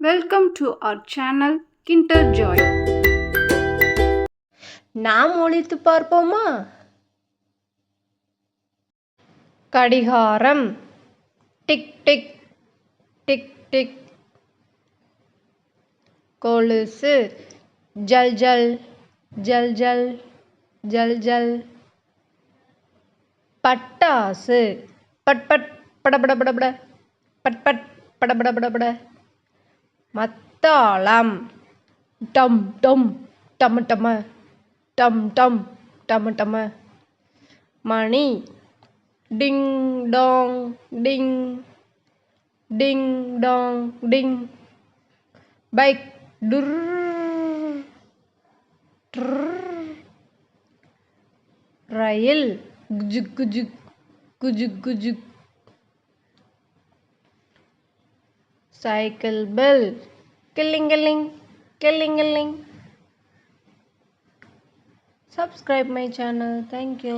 Welcome to our channel Kinder Joy. நாம் ஒலித்து பார்ப்போமா? கடிகாரம் டிக் டிக் டிக் டிக். கொலுசு ஜல் ஜல் ஜல் ஜல் ஜல் ஜல். பட்டாசு பட் பட் படபட படபட பட் பட் படபட படபட. மத்தாளம் டம் டம் டம டம டம் டம் டம டம. மணி டிங் டாங் டிங் டிங் டாங் டிங். பைக் டுர் ட்ர். ரயில் குஜுக் குஜுக் குஜுக் குஜுக். சைக்கிள் பெல் கில்லிங் கில்லிங். Subscribe my channel. Thank you.